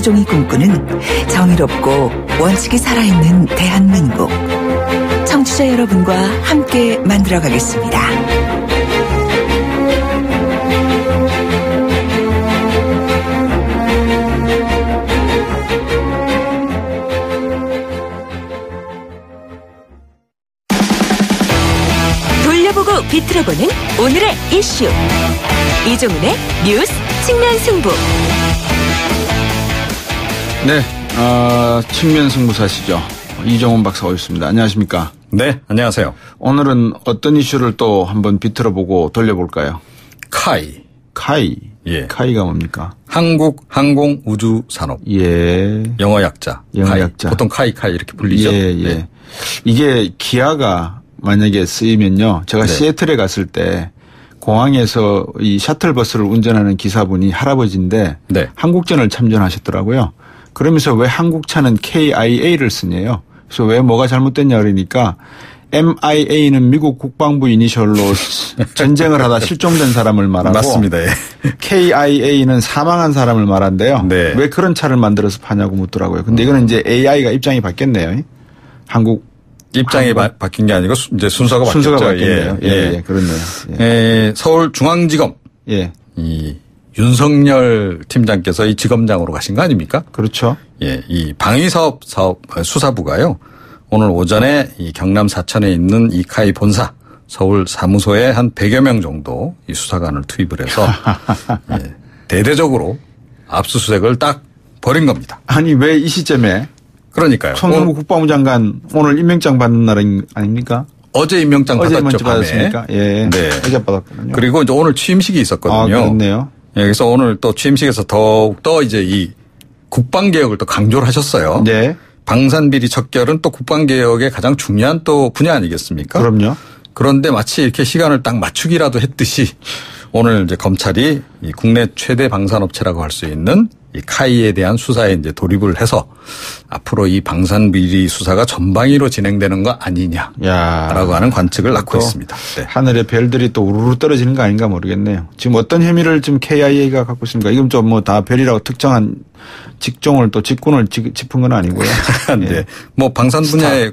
조종이 꿈꾸는 정의롭고 원칙이 살아있는 대한민국. 청취자 여러분과 함께 만들어가겠습니다. 돌려보고 비틀어보는 오늘의 이슈. 이종훈의 뉴스 측면 승부. 네, 측면 승부사시죠. 이종훈 박사 오셨습니다. 안녕하십니까? 네, 안녕하세요. 오늘은 어떤 이슈를 또 한번 비틀어보고 돌려볼까요? 카이. 예. 카이가 뭡니까? 한국 항공우주산업. 예. 영어 약자. 카이. 보통 카이 이렇게 불리죠. 예. 네. 이게 기아가 만약에 쓰이면요. 제가 네. 시애틀에 갔을 때 공항에서 이 셔틀버스를 운전하는 기사분이 할아버지인데 네. 한국전을 참전하셨더라고요. 그러면서 왜 한국차는 KIA를 쓰냐요. 그래서 왜 뭐가 잘못됐냐 그러니까 MIA는 미국 국방부 이니셜로 전쟁을 하다 실종된 사람을 말하고 맞습니다. 예. KIA는 사망한 사람을 말한대요. 네. 왜 그런 차를 만들어서 파냐고 묻더라고요. 근데 이거는 이제 AI가 입장이 바뀌었네요. 한국 입장이 바뀐 게 아니고 이제 순서가 바뀌었네요. 예. 그렇네요. 서울중앙지검. 예. 이 윤석열 팀장께서 이 지검장으로 가신 거 아닙니까? 그렇죠. 예. 이 방위사업 수사부가요. 오늘 오전에 이 경남 사천에 있는 이 카이 본사 서울 사무소에 한 100여 명 정도 이 수사관을 투입을 해서 예, 대대적으로 압수수색을 딱 벌인 겁니다. 아니 왜 이 시점에? 그러니까요. 송영무 국방부 장관 오늘 임명장 받는 날 아닙니까? 어제 임명장 받았죠. 받았습니까? 예. 네. 어제 받았거든요. 그리고 이제 오늘 취임식이 있었거든요. 그렇네요. 예, 그래서 오늘 또 취임식에서 더욱더 이제 이 국방개혁을 또 강조를 하셨어요. 네. 방산비리 척결은 또 국방개혁의 가장 중요한 또 분야 아니겠습니까? 그럼요. 그런데 마치 이렇게 시간을 딱 맞추기라도 했듯이 오늘 이제 검찰이 이 국내 최대 방산업체라고 할 수 있는 이 카이에 대한 수사에 이제 돌입을 해서 앞으로 이 방산비리 수사가 전방위로 진행되는 거 아니냐라고 하는 관측을 낳고 있습니다. 네. 하늘의 별들이 또 우르르 떨어지는 거 아닌가 모르겠네요. 지금 어떤 혐의를 지금 KIA가 갖고 있습니까? 이건 좀 뭐 다 별이라고 특정한 직종을 또 직군을 짚은 건 아니고요. 네. 예. 뭐 방산 분야에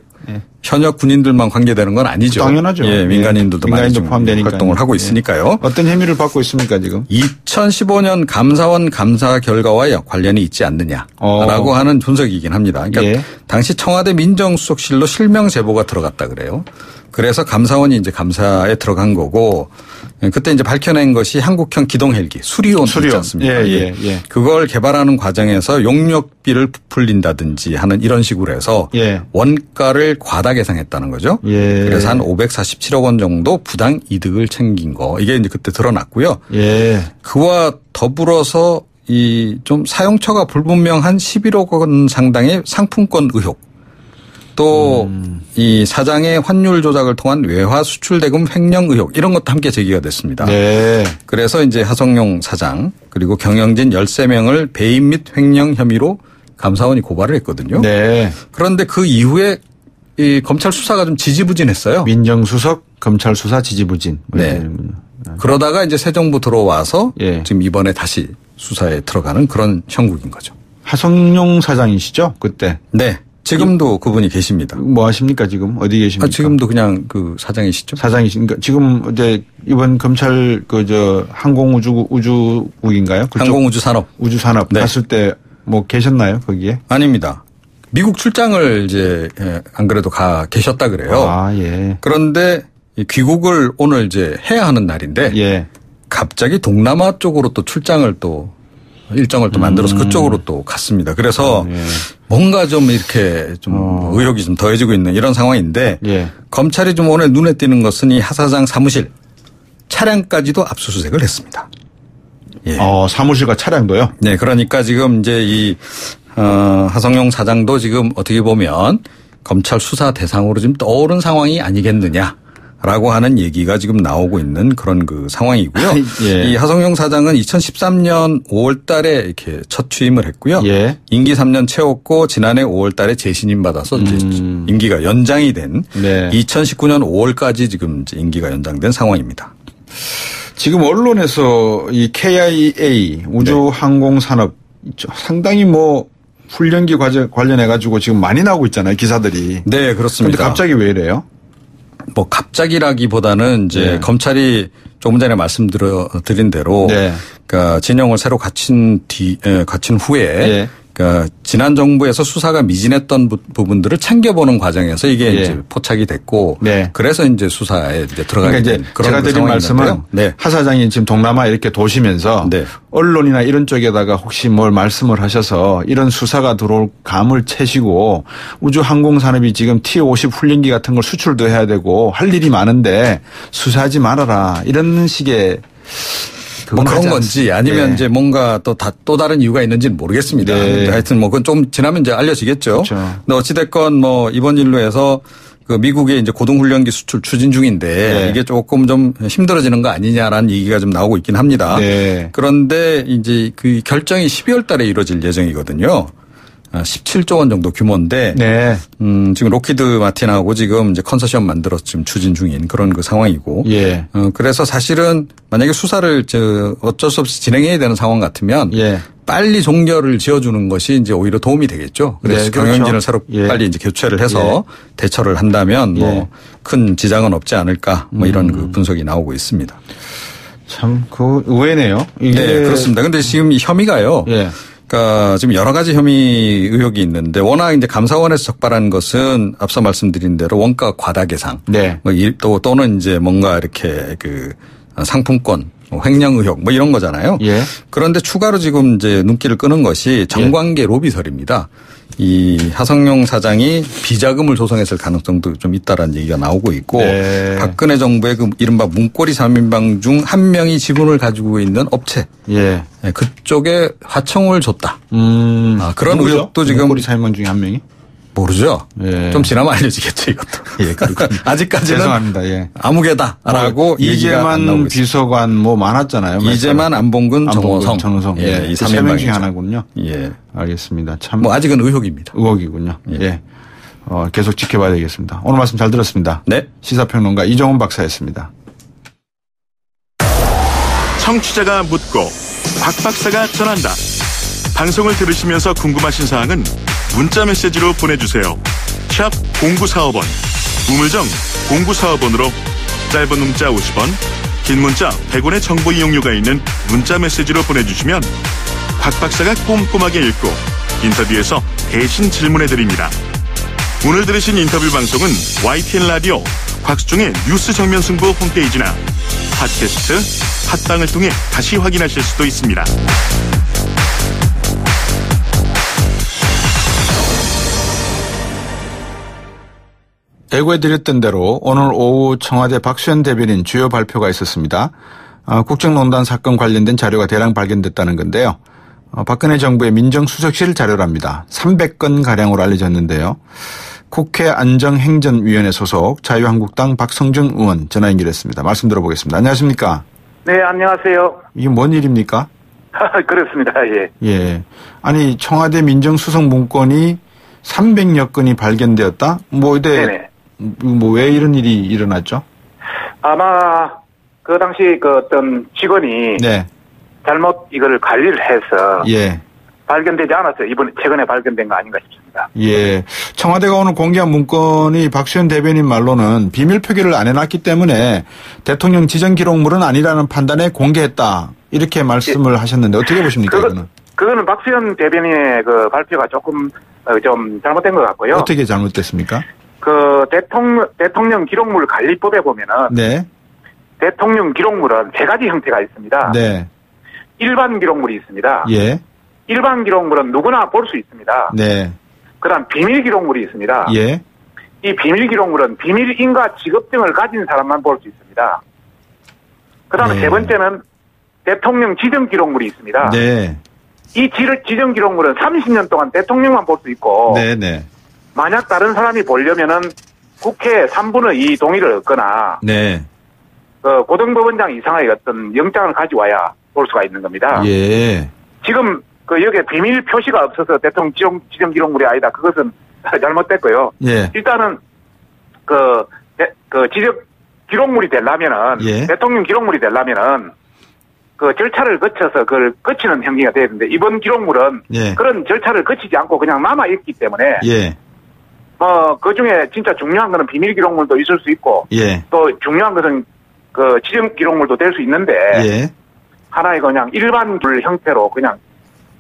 현역 군인들만 관계되는 건 아니죠. 당연하죠. 예, 민간인들도 많이 포함되니까 활동을 하고 있으니까요. 어떤 혐의를 받고 있습니까 지금? 2015년 감사원 감사 결과와 관련이 있지 않느냐라고 하는 분석이긴 합니다. 그러니까 당시 청와대 민정수석실로 실명 제보가 들어갔다 그래요. 그래서 감사원이 이제 감사에 들어간 거고 그때 이제 밝혀낸 것이 한국형 기동 헬기 수리온 있지 않습니까? 예. 그걸 개발하는 과정에서 용역비를 부풀린다든지 하는 이런 식으로 해서 원가를 과다 계상했다는 거죠. 그래서 한 547억 원 정도 부당 이득을 챙긴 거 이게 이제 그때 드러났고요. 그와 더불어서 이 좀 사용처가 불분명한 11억 원 상당의 상품권 의혹. 또 이 사장의 환율 조작을 통한 외화 수출 대금 횡령 의혹 이런 것도 함께 제기가 됐습니다. 그래서 이제 하성룡 사장 그리고 경영진 13명을 배임 및 횡령 혐의로 감사원이 고발을 했거든요. 그런데 그 이후에 이 검찰 수사가 좀 지지부진했어요. 민정수석 검찰 수사 지지부진. 네. 그러다가 이제 새 정부 들어와서 지금 이번에 다시 수사에 들어가는 그런 형국인 거죠. 하성룡 사장이시죠? 그때. 네. 지금도 그분이 계십니다. 뭐 하십니까 지금? 어디 계십니까? 지금도 그냥 그 사장이시죠? 사장이신가? 지금 이제 이번 검찰 항공우주국인가요? 항공우주산업. 우주산업 갔을 때 뭐 계셨나요 거기에? 아닙니다. 미국 출장을 이제 안 그래도 계셨다 그래요. 그런데 귀국을 오늘 이제 해야 하는 날인데 갑자기 동남아 쪽으로 또 출장을 또 일정을 또 만들어서 그쪽으로 또 갔습니다. 그래서 뭔가 좀 이렇게 좀 의혹이 좀 더해지고 있는 이런 상황인데 검찰이 좀 오늘 눈에 띄는 것은 이 하 사장 사무실 차량까지도 압수수색을 했습니다. 사무실과 차량도요? 네. 그러니까 지금 이제 이 하성룡 사장도 지금 어떻게 보면 검찰 수사 대상으로 지금 떠오른 상황이 아니겠느냐라고 하는 얘기가 지금 나오고 있는 그런 그 상황이고요. 이 하성룡 사장은 2013년 5월 달에 이렇게 첫 취임을 했고요. 임기 3년 채웠고 지난해 5월 달에 재신임 받아서 이제 임기가 연장이 된 2019년 5월까지 지금 이제 임기가 연장된 상황입니다. 지금 언론에서 이 KIA 우주항공산업 상당히 훈련기 관련해가지고 지금 많이 나오고 있잖아요. 기사들이. 네, 그렇습니다. 그런데 갑자기 왜 이래요? 갑자기라기보다는 이제 검찰이 조금 전에 말씀드린 대로 네. 그러니까 진영을 새로 갖춘 후에 그러니까 지난 정부에서 수사가 미진했던 부분들을 챙겨보는 과정에서 이게 이제 포착이 됐고 그래서 이제 수사에 이제 들어가게 된 그런 제가 드린 말씀은 하 사장이 지금 동남아 이렇게 도시면서 언론이나 이런 쪽에다가 혹시 뭘 말씀을 하셔서 이런 수사가 들어올 감을 채시고 우주항공산업이 지금 T-50 훈련기 같은 걸 수출도 해야 되고 할 일이 많은데 수사하지 말아라 이런 식의 그런 건지 아니면 이제 뭔가 또 다른 이유가 있는지는 모르겠습니다. 하여튼 그건 좀 지나면 이제 알려지겠죠. 그렇죠. 근데 어찌됐건 이번 일로 해서 그 미국의 이제 고등훈련기 수출 추진 중인데 이게 조금 좀 힘들어지는 거 아니냐라는 얘기가 좀 나오고 있긴 합니다. 그런데 이제 그 결정이 12월 달에 이루어질 예정이거든요. 17조 원 정도 규모인데 지금 로키드 마틴하고 지금 이제 컨소시엄 만들어서 지금 추진 중인 그런 그 상황이고 그래서 사실은 만약에 수사를 어쩔 수 없이 진행해야 되는 상황 같으면 빨리 종결을 지어주는 것이 이제 오히려 도움이 되겠죠. 그래서 경영진을 새로 빨리 이제 교체를 해서 대처를 한다면 큰 지장은 없지 않을까 이런 그 분석이 나오고 있습니다. 참 의외네요. 네, 그렇습니다. 근데 지금 이 혐의가요. 그러니까 지금 여러 가지 혐의 의혹이 있는데 워낙 이제 감사원에서 적발한 것은 앞서 말씀드린 대로 원가 과다 계상, 또는 이제 뭔가 이렇게 그 상품권 횡령 의혹 이런 거잖아요. 그런데 추가로 지금 이제 눈길을 끄는 것이 정관계 로비설입니다. 이 하성룡 사장이 비자금을 조성했을 가능성도 좀 있다라는 얘기가 나오고 있고 박근혜 정부의 그 이른바 문고리 3인방 중 한 명이 지분을 가지고 있는 업체 그쪽에 하청을 줬다. 그런 누구죠? 의혹도 지금 문고리 3인방 중에 한 명이? 모르죠. 좀 지나면 알려지겠죠, 이것도. 아직까지는 죄송합니다. 아무개다라고 이재만 비서관 많았잖아요. 이재만, 안봉근, 정호성. 이 3명 중에 하나군요. 알겠습니다. 참 아직은 의혹입니다. 의혹이군요. 계속 지켜봐야 되겠습니다. 오늘 말씀 잘 들었습니다. 네. 시사평론가 이종훈 박사였습니다. 청취자가 묻고 박 박사가 전한다. 방송을 들으시면서 궁금하신 사항은 문자 메시지로 보내주세요. 샵 0945번, 우물정 0945번으로 짧은 문자 50원, 긴 문자 100원의 정보 이용료가 있는 문자 메시지로 보내주시면 박 박사가 꼼꼼하게 읽고 인터뷰에서 대신 질문해드립니다. 오늘 들으신 인터뷰 방송은 YTN 라디오 곽수종의 뉴스 정면 승부 홈페이지나 팟캐스트, 팟빵을 통해 다시 확인하실 수도 있습니다. 예고해드렸던 대로 오늘 오후 청와대 박수현 대변인 주요 발표가 있었습니다. 국정농단 사건 관련된 자료가 대량 발견됐다는 건데요. 박근혜 정부의 민정수석실 자료랍니다. 300건가량으로 알려졌는데요. 국회 안정행전위원회 소속 자유한국당 박성중 의원 전화 연결했습니다. 말씀 들어보겠습니다. 안녕하십니까? 네, 안녕하세요. 이게 뭔 일입니까? 그렇습니다. 예. 아니 청와대 민정수석 문건이 300여 건이 발견되었다? 왜 이런 일이 일어났죠? 아마 그 당시 그 어떤 직원이 잘못 이걸 관리를 해서 발견되지 않았어요. 이번에 최근에 발견된 거 아닌가 싶습니다. 청와대가 오늘 공개한 문건이 박수현 대변인 말로는 비밀 표기를 안 해놨기 때문에 대통령 지정 기록물은 아니라는 판단에 공개했다. 이렇게 말씀을 하셨는데 어떻게 보십니까? 그거는 박수현 대변인의 그 발표가 조금 좀 잘못된 것 같고요. 어떻게 잘못됐습니까? 그 대통령 기록물 관리법에 보면은 대통령 기록물은 세 가지 형태가 있습니다. 일반 기록물이 있습니다. 일반 기록물은 누구나 볼 수 있습니다. 그다음 비밀 기록물이 있습니다. 이 비밀 기록물은 비밀 인가 직업증을 가진 사람만 볼 수 있습니다. 그다음에 세 번째는 대통령 지정 기록물이 있습니다. 이 지정 기록물은 30년 동안 대통령만 볼 수 있고 만약 다른 사람이 보려면은 국회 3분의 2 동의를 얻거나 그 고등법원장 이상의 어떤 영장을 가져와야 볼 수가 있는 겁니다. 지금 그 여기에 비밀 표시가 없어서 대통령 지정 기록물이 아니다. 그것은 잘못됐고요. 일단은 그 지정 기록물이 되려면은 대통령 기록물이 되려면은 그 절차를 거쳐서 그걸 거치는 행위가 돼야 되는데 이번 기록물은 예. 그런 절차를 거치지 않고 그냥 남아있기 때문에 예. 그 중에 진짜 중요한 거는 비밀 기록물도 있을 수 있고 예. 또 중요한 것은 그 지정 기록물도 될 수 있는데 예. 하나의 그냥 일반 물 형태로 그냥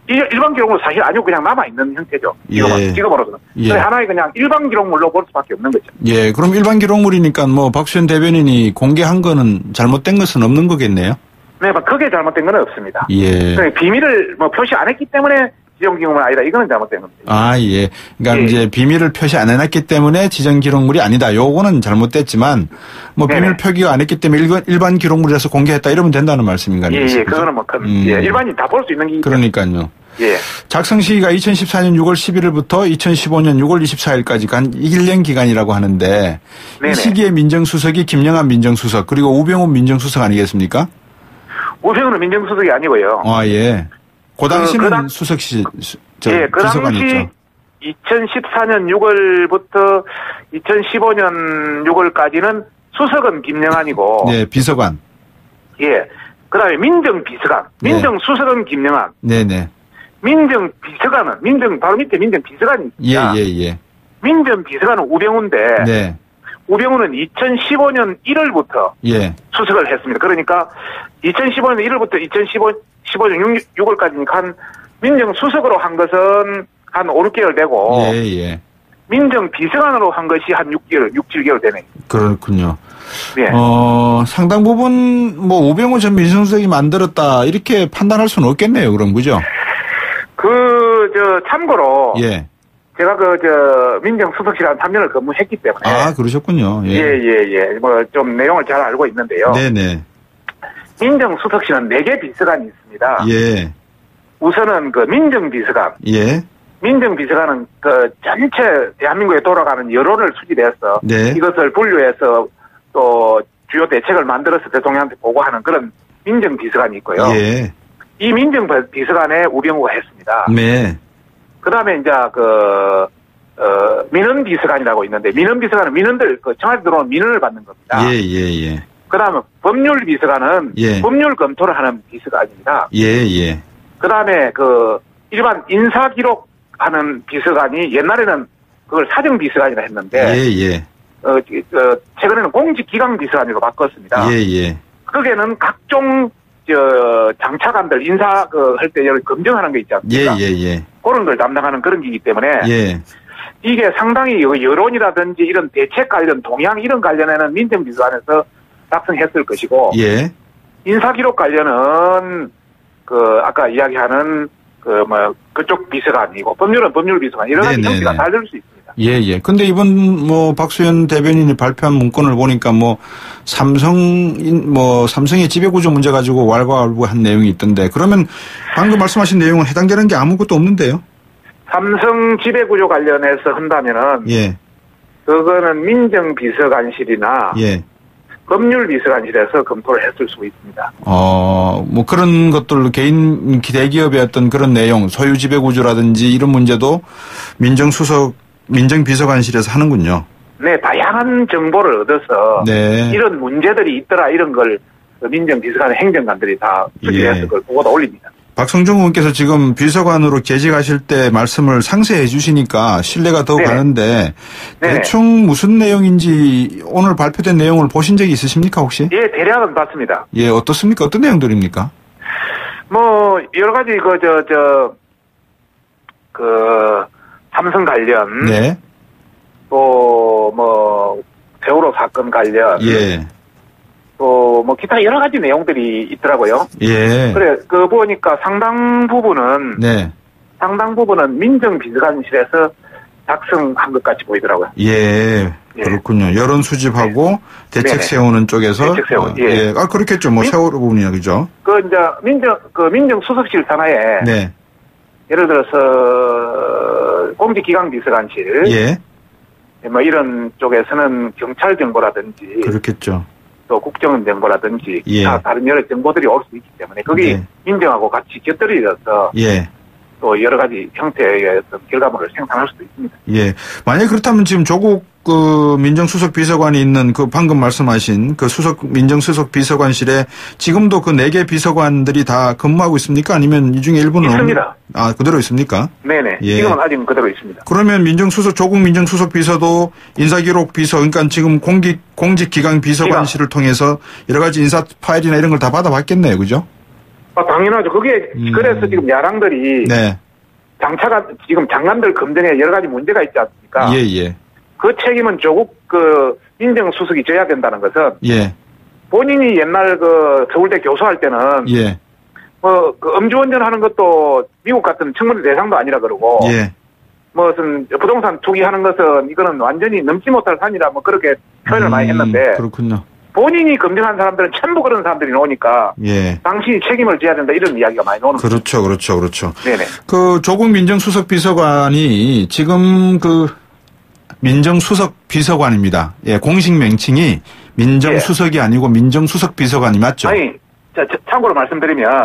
일반 기록물 사실 아니고 그냥 남아있는 형태죠. 지금으로서는. 예. 하나의 그냥 일반 기록물로 볼 수밖에 없는 거죠. 예. 그럼 일반 기록물이니까 뭐 박수현 대변인이 공개한 거는 잘못된 것은 없는 거겠네요? 네, 크게 잘못된 건 없습니다. 예. 비밀을 표시 안 했기 때문에 지정 기록물은 아니다. 이거는 잘못된 겁니다. 아, 예. 그러니까 이제 비밀을 표시 안 해놨기 때문에 지정 기록물이 아니다. 요거는 잘못됐지만 뭐 네네. 비밀 표기가 안 했기 때문에 일반 기록물이라서 공개했다 이러면 된다는 말씀인가요? 예, 그거는 일반인 다 볼 수 있는 게. 그러니까요. 예. 작성 시기가 2014년 6월 11일부터 2015년 6월 24일까지 간 1년 기간이라고 하는데 네네. 이 시기에 민정수석이 김영한 민정수석 그리고 우병우 민정수석 아니겠습니까? 우병우는 민정수석이 아니고요. 아, 예. 그 당시는 수석실, 그 당시 2014년 6월부터 2015년 6월까지는 수석은 김영한이고. 네, 비서관. 예. 그 다음에 민정비서관. 민정수석은 김영한. 네네. 민정비서관은, 바로 밑에 민정비서관이 있습니다. 예. 민정비서관은 우병우인데. 네. 우병우는 2015년 1월부터. 예. 수석을 했습니다. 그러니까 2015년 1월부터 2015년 6월까지 한 민정수석으로 한 것은 한 5, 6개월 되고. 예. 민정비서관으로 한 것이 한 6개월, 6, 7개월 되네요. 그렇군요. 예. 상당 부분 뭐 우병우 전 민정수석이 만들었다 이렇게 판단할 수는 없겠네요. 그럼 그죠? 참고로. 예. 제가 민정수석실 한 3년을 근무했기 때문에. 아, 그러셨군요. 예. 좀 내용을 잘 알고 있는데요. 네네. 민정수석실은 4개 비서관이 있습니다. 예. 우선은 민정비서관. 예. 민정비서관은 전체 대한민국에 돌아가는 여론을 수집해서. 네. 이것을 분류해서 또 주요 대책을 만들어서 대통령한테 보고하는 그런 민정비서관이 있고요. 예. 이 민정비서관에 우병우가 했습니다. 네. 그 다음에 이제 민원비서관이라고 있는데, 민원비서관은 민원들, 청와대 들어오는 민원을 받는 겁니다. 예. 그 다음에 법률비서관은 법률 검토를 하는 비서관입니다. 예. 그 다음에 일반 인사기록 하는 비서관이 옛날에는 그걸 사정비서관이라 했는데, 예. 최근에는 공직기강비서관으로 바꿨습니다. 예. 거기에는 각종 장차관들 인사 할 때 검증하는 게 있지 않습니까? 예. 그런 걸 담당하는 그런 기기 때문에 예. 이게 상당히 여론이라든지 이런 대책 관련 동향 이런 관련에는 민정비서관에서 작성했을 것이고 예. 인사기록 관련은 아까 이야기하는 그쪽 비서관이고 법률은 법률비서관 이런 형태가 다를 수 있습니다. 예. 근데 이번 박수현 대변인이 발표한 문건을 보니까 삼성의 지배구조 문제 가지고 왈가왈부한 내용이 있던데 그러면 방금 말씀하신 내용은 해당되는 게 아무것도 없는데요? 삼성 지배구조 관련해서 한다면은 예. 그거는 민정비서관실이나 법률비서관실에서 검토를 했을 수 있습니다. 그런 것들로 개인 대기업의 어떤 그런 내용, 소유 지배구조라든지 이런 문제도 민정비서관실에서 하는군요. 네, 다양한 정보를 얻어서 이런 문제들이 있더라 이런 걸 민정비서관 행정관들이 다 수집해서 그걸 보고다 올립니다. 박성중 의원께서 지금 비서관으로 계직하실 때 말씀을 상세히 해주시니까 신뢰가 더 가는데 대충 무슨 내용인지 오늘 발표된 내용을 보신 적이 있으십니까 혹시? 예, 대략은 봤습니다. 예, 어떻습니까? 어떤 내용들입니까? 여러 가지 삼성 관련 또 세월호 사건 관련 또 기타 여러 가지 내용들이 있더라고요. 예. 그래 보니까 상당 부분은 민정비서관실에서 작성한 것 같이 보이더라고요. 예. 그렇군요. 여론 수집하고 대책 세우는 쪽에서. 대책 세우는. 예. 그렇겠죠. 세월호 부분이야, 그죠? 민정수석실 산하에. 예를 들어서 공직기강비서관실. 이런 쪽에서는 경찰 정보라든지. 그렇겠죠. 또 국정원 정보라든지 다른 여러 정보들이 올 수 있기 때문에 거기 민정하고 같이 곁들여져서 또 여러 가지 형태의 어떤 결과물을 생산할 수도 있습니다. 예. 만약 그렇다면 지금 조국 그 민정수석 비서관이 있는 그 방금 말씀하신 그 민정수석 비서관실에 지금도 그 4개 비서관들이 다 근무하고 있습니까? 아니면 이 중에 일부는 있습니다. 그대로 있습니까? 네네. 예. 지금은 아직은 그대로 있습니다. 그러면 조국 민정수석 비서도 인사기록 비서, 그러니까 지금 공직기강 비서관실을 통해서 여러 가지 인사 파일이나 이런 걸 다 받아봤겠네요, 그죠? 당연하죠. 그게 그래서 지금 야당들이 네. 장차가 지금 장관들 검증에 여러 가지 문제가 있지 않습니까? 예. 그 책임은 조국 민정수석이 져야 된다는 것은 본인이 옛날 서울대 교수할 때는 그 음주운전하는 것도 미국 같은 청문회 대상도 아니라 그러고 무슨 부동산 투기하는 것은 이거는 완전히 넘지 못할 산이라 그렇게 표현을 많이 했는데 그렇군요. 본인이 검증한 사람들은 전부 그런 사람들이 나오니까 당신이 책임을 져야 된다 이런 이야기가 많이 나오는 거죠. 그렇죠. 네네. 그 조국 민정수석 비서관이 지금 민정수석 비서관입니다. 공식 명칭이 민정수석이 아니고 민정수석 비서관이 맞죠? 아니, 참고로 말씀드리면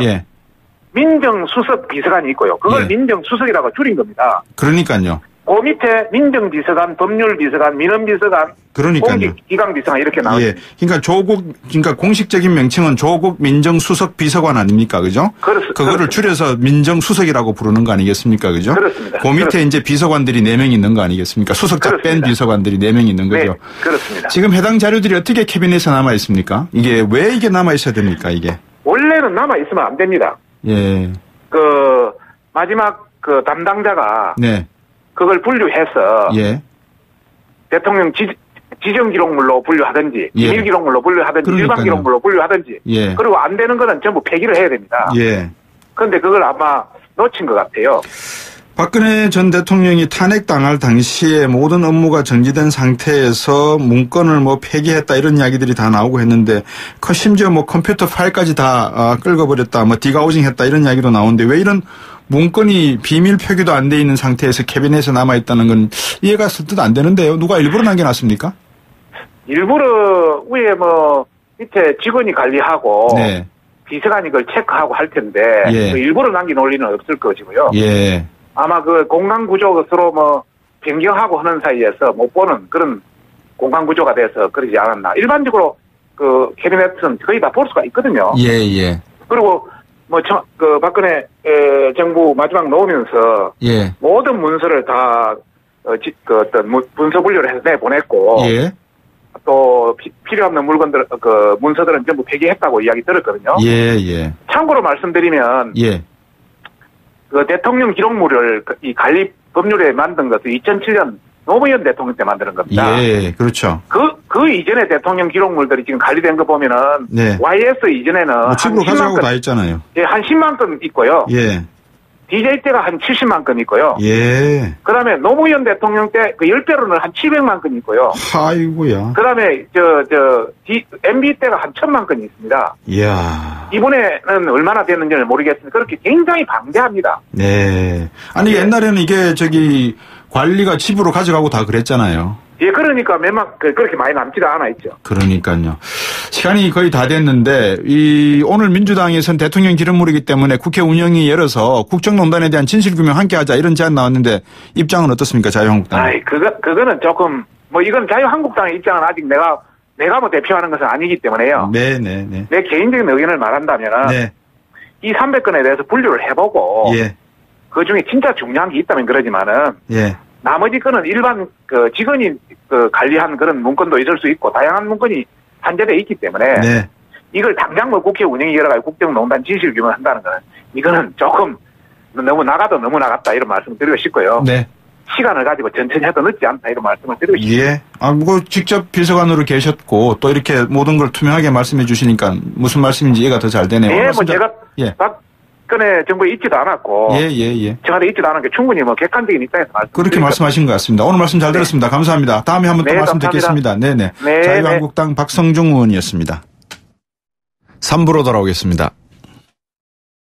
민정수석 비서관이 있고요. 그걸 민정수석이라고 줄인 겁니다. 그러니까요. 그 밑에 민정비서관, 법률비서관, 민원비서관, 공직기강비서관 이렇게 나오죠. 그러니까 공식적인 명칭은 조국 민정수석 비서관 아닙니까, 그죠? 그거를 줄여서 민정수석이라고 부르는 거 아니겠습니까, 그죠? 그렇습니다. 그 밑에 이제 비서관들이 4명 있는 거 아니겠습니까? 수석자 뺀 비서관들이 4명 있는 거죠. 네, 그렇습니다. 지금 해당 자료들이 어떻게 캐비넷에 남아 있습니까? 왜 이게 남아 있어야 됩니까, 이게? 원래는 남아 있으면 안 됩니다. 마지막 담당자가 그걸 분류해서 대통령 지정기록물로 분류하든지 비밀기록물로 분류하든지 일반기록물로 분류하든지 그리고 안 되는 거는 전부 폐기를 해야 됩니다. 그런데 그걸 아마 놓친 것 같아요. 박근혜 전 대통령이 탄핵당할 당시에 모든 업무가 정지된 상태에서 문건을 폐기했다 이런 이야기들이 다 나오고 했는데 심지어 컴퓨터 파일까지 다 긁어버렸다 디가우징했다 이런 이야기도 나오는데 왜 이런 문건이 비밀 표기도 안 돼 있는 상태에서 캐비넷에 남아있다는 건 이해가 설득 안 되는데요. 누가 일부러 남겨놨습니까? 일부러 위에 밑에 직원이 관리하고 비서관이 그걸 체크하고 할 텐데 일부러 남겨놓을 리는 없을 것이고요. 아마 공간구조 서로 변경하고 하는 사이에서 못 보는 그런 공간구조가 돼서 그러지 않았나. 일반적으로 캐비넷은 거의 다 볼 수가 있거든요. 그리고 박근혜 정부 마지막 놓으면서 모든 문서를 다 어떤 문서 분류를 해서 내보냈고 또 필요 없는 물건들 문서들은 전부 폐기했다고 이야기 들었거든요. 참고로 말씀드리면 대통령 기록물을 이 관리 법률에 만든 것은 2007년 노무현 대통령 때 만드는 겁니다. 그렇죠. 그 이전에 대통령 기록물들이 지금 관리된 거 보면은 YS 이전에는 집으로 가져가고 다 있잖아요. 한 10만 건 있고요. DJ 때가 한 70만 건 있고요. 그다음에 노무현 대통령 때 10배로는 한 700만 건 있고요. 아이고야. 그다음에 MB 때가 한 1000만 건이 있습니다. 이번에는 얼마나 됐는지는 모르겠으나 그렇게 굉장히 방대합니다. 아니 옛날에는 이게 관리가 집으로 가져가고 다 그랬잖아요. 그러니까 그렇게 많이 남지가 않아 있죠. 그러니까요. 시간이 거의 다 됐는데 오늘 민주당에선 대통령 기록물이기 때문에 국회 운영위 열어서 국정농단에 대한 진실규명 함께하자 이런 제안 나왔는데 입장은 어떻습니까, 자유한국당? 그거는 조금 이건 자유한국당의 입장은 아직 내가 대표하는 것은 아니기 때문에요. 내 개인적인 의견을 말한다면 이 300건에 대해서 분류를 해보고 그 중에 진짜 중요한 게 있다면 그러지만은 나머지 건은 일반 직원이 관리한 그런 문건도 있을 수 있고 다양한 문건이 산재되어 있기 때문에 이걸 당장 국회 운영이 열어가지고 국정농단 진실규명을 한다는 거는 이거는 조금 너무 나갔다 이런 말씀을 드리고 싶고요. 시간을 가지고 천천히 해도 늦지 않다 이런 말씀을 드리고 싶습니다. 직접 비서관으로 계셨고 또 이렇게 모든 걸 투명하게 말씀해 주시니까 무슨 말씀인지 이해가 더 잘 되네요. 제가 박근혜 정부에 있지도 않았고 청와대에 있지도 않은 게 충분히 객관적인 입장에서 그렇게 말씀하신 것 같습니다. 오늘 말씀 잘 들었습니다. 감사합니다. 다음에 한번 또 말씀 듣겠습니다. 자유한국당 박성중 의원이었습니다. 3부로 돌아오겠습니다.